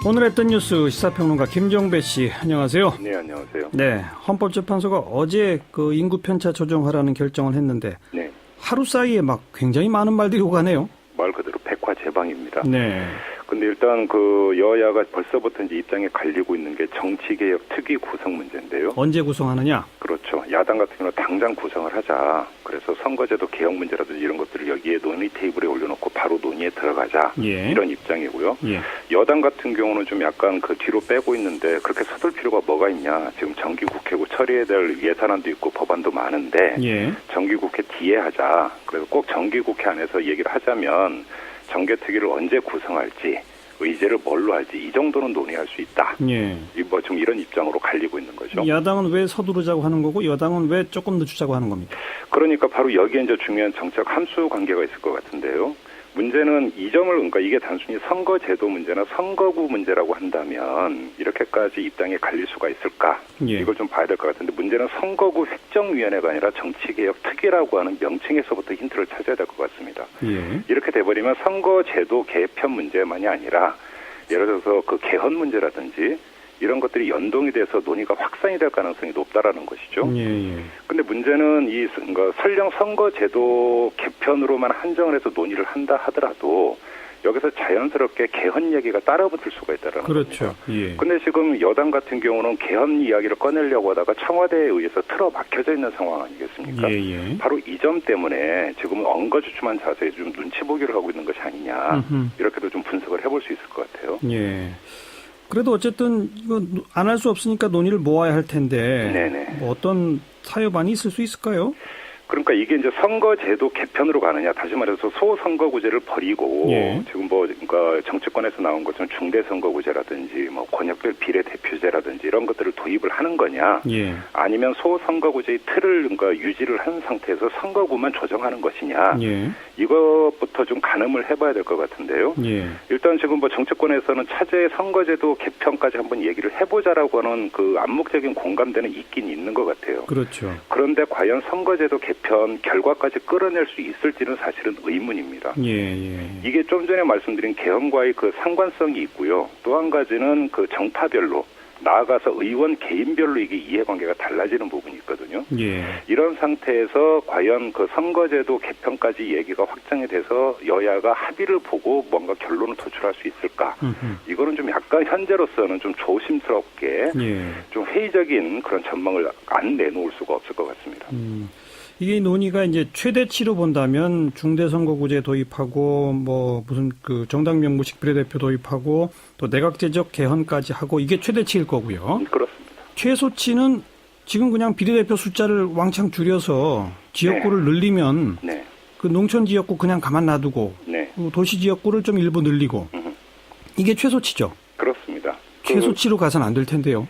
오늘 했던 뉴스 시사평론가 김종배 씨, 안녕하세요. 네, 안녕하세요. 네, 헌법재판소가 어제 그 인구 편차 조정하라는 결정을 했는데 네, 하루 사이에 막 굉장히 많은 말들이 오가네요. 말 그대로 백화제방입니다. 네. 근데 일단 그 여야가 벌써부터 이제 입장이 갈리고 있는 게 정치개혁 특위 구성 문제인데요. 언제 구성하느냐? 그렇죠. 야당 같은 경우는 당장 구성을 하자. 그래서 선거제도 개혁 문제라든지 이런 것들을 여기에 논의 테이블에 올려놓고 바로 논의에 들어가자. 예. 이런 입장이고요. 예. 여당 같은 경우는 좀 약간 그 뒤로 빼고 있는데 그렇게 서둘 필요가 뭐가 있냐. 지금 정기국회고 처리해야 될 예산안도 있고 법안도 많은데 예. 정기국회 뒤에 하자. 그래서 꼭 정기국회 안에서 얘기를 하자면 정개특위를 언제 구성할지, 의제를 뭘로 할지 이 정도는 논의할 수 있다. 예. 뭐 좀 이런 입장으로 갈리고 있는 거죠. 야당은 왜 서두르자고 하는 거고 여당은 왜 조금 늦추자고 하는 겁니까? 그러니까 바로 여기에 이제 중요한 정책 함수 관계가 있을 것 같은데요. 문제는 이 점을, 그러니까 이게 단순히 선거제도 문제나 선거구 문제라고 한다면 이렇게까지 입장이 갈릴 수가 있을까? 예. 이걸 좀 봐야 될 것 같은데 문제는 선거구 획정위원회가 아니라 정치개혁특위라고 하는 명칭에서부터 힌트를 찾아야 될 것 같습니다. 예. 이렇게 돼버리면 선거제도 개편 문제만이 아니라 예를 들어서 그 개헌 문제라든지 이런 것들이 연동이 돼서 논의가 확산이 될 가능성이 높다라는 것이죠. 예. 근데 문제는 그러니까 설령 선거제도 개편으로만 한정을 해서 논의를 한다 하더라도 여기서 자연스럽게 개헌 얘기가 따라붙을 수가 있다라는 그렇죠. 겁니다. 예. 근데 지금 여당 같은 경우는 개헌 이야기를 꺼내려고 하다가 청와대에 의해서 틀어막혀져 있는 상황 아니겠습니까? 예. 바로 이 점 때문에 지금은 엉거주춤한 자세에 좀 눈치 보기를 하고 있는 것이 아니냐. 이렇게도 좀 분석을 해볼 수 있을 것 같아요. 예. 그래도 어쨌든 이거 안 할 수 없으니까 논의를 모아야 할 텐데 네네. 뭐 어떤 타협안이 있을 수 있을까요? 그러니까 이게 이제 선거제도 개편으로 가느냐, 다시 말해서 소선거구제를 버리고 예. 지금 뭐 그러니까 정치권에서 나온 것처럼 중대선거구제라든지 뭐 권역별 비례대표제라든지 이런 것들을 도입을 하는 거냐, 예. 아니면 소선거구제의 틀을 그러니까 유지를 한 상태에서 선거구만 조정하는 것이냐, 예. 이것부터 좀 가늠을 해봐야 될 것 같은데요. 예. 일단 지금 뭐 정치권에서는 차제의 선거제도 개편까지 한번 얘기를 해보자라고 하는 그 암묵적인 공감대는 있긴 있는 것 같아요. 그렇죠. 그런데 과연 선거제도 개편 결과까지 끌어낼 수 있을지는 사실은 의문입니다. 예. 이게 좀 전에 말씀드린 개헌과의 그 상관성이 있고요. 또 한 가지는 그 정파별로 나아가서 의원 개인별로 이게 이해관계가 달라지는 부분이 있거든요. 예. 이런 상태에서 과연 그 선거제도 개편까지 얘기가 확정이 돼서 여야가 합의를 보고 뭔가 결론을 도출할 수 있을까? 이거는 좀 약간 현재로서는 좀 조심스럽게 예. 좀 회의적인 그런 전망을 안 내놓을 수가 없을 것 같습니다. 이게 논의가 이제 최대치로 본다면 중대선거구제 도입하고 뭐 무슨 그 정당 명부식 비례대표 도입하고 또 내각제적 개헌까지 하고 이게 최대치일 거고요. 그렇습니다. 최소치는 지금 그냥 비례대표 숫자를 왕창 줄여서 지역구를 늘리면 네. 그 농촌 지역구 그냥 가만 놔두고 네. 도시 지역구를 좀 일부 늘리고 이게 최소치죠. 그렇습니다. 최소치로 가서는 안 될 텐데요.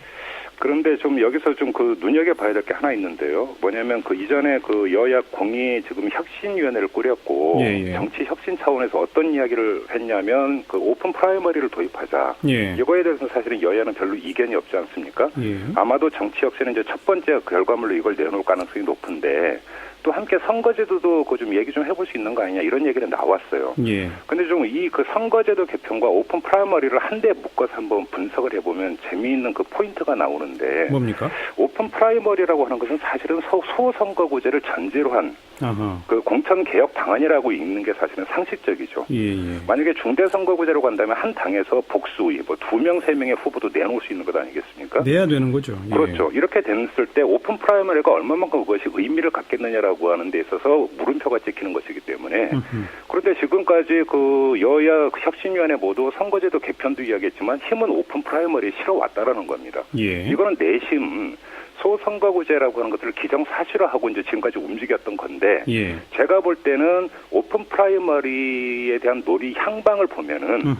그런데 좀 여기서 좀 그 눈여겨봐야 될 게 하나 있는데요. 뭐냐면 그 이전에 그 여야 공이 지금 혁신위원회를 꾸렸고 예. 정치 혁신 차원에서 어떤 이야기를 했냐면 그 오픈 프라이머리를 도입하자. 예. 이거에 대해서는 사실은 여야는 별로 이견이 없지 않습니까? 예. 아마도 정치 혁신은 이제 첫 번째 결과물로 이걸 내놓을 가능성이 높은데 또 함께 선거제도도 그 좀 얘기 좀 해볼 수 있는 거 아니냐 이런 얘기는 나왔어요. 예. 근데 좀 이 그 선거제도 개편과 오픈 프라이머리를 한데 묶어서 한번 분석을 해보면 재미있는 그 포인트가 나오는데 뭡니까? 오픈 프라이머리라고 하는 것은 사실은 소선거구제를 전제로 한 그 공천 개혁 방안이라고 읽는 게 사실은 상식적이죠. 예. 만약에 중대선거구제로 간다면 한 당에서 복수의 뭐 2명, 3명의 후보도 내놓을 수 있는 것 아니겠습니까? 내야 되는 거죠. 예. 그렇죠. 이렇게 됐을 때 오픈 프라이머리가 얼마만큼 그것이 의미를 갖겠느냐라고 하는 데 있어서 물음표가 찍히는 것이기 때문에 그런데 지금까지 그 여야 혁신위원회 모두 선거제도 개편도 이야기했지만 힘은 오픈 프라이머리에 실어왔다라는 겁니다. 예. 이거는 내심 소선거구제라고 하는 것들을 기정사실화하고 이제 지금까지 움직였던 건데 예. 제가 볼 때는 오픈 프라이머리에 대한 논의 향방을 보면은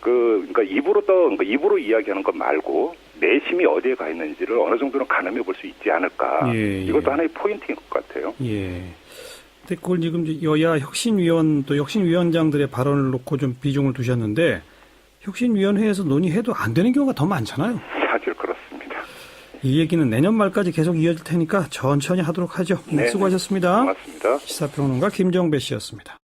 그러니까 입으로 이야기하는 것 말고 내심이 어디에 가 있는지를 어느 정도는 가늠해 볼 수 있지 않을까. 예. 이것도 하나의 포인트인 것 같아요. 예. 근데 그걸 지금 여야 혁신위원 또 혁신위원장들의 발언을 놓고 좀 비중을 두셨는데 혁신위원회에서 논의해도 안 되는 경우가 더 많잖아요. 사실 그렇습니다. 이 얘기는 내년 말까지 계속 이어질 테니까 천천히 하도록 하죠. 네. 수고하셨습니다. 고맙습니다. 시사평론가 김종배 씨였습니다.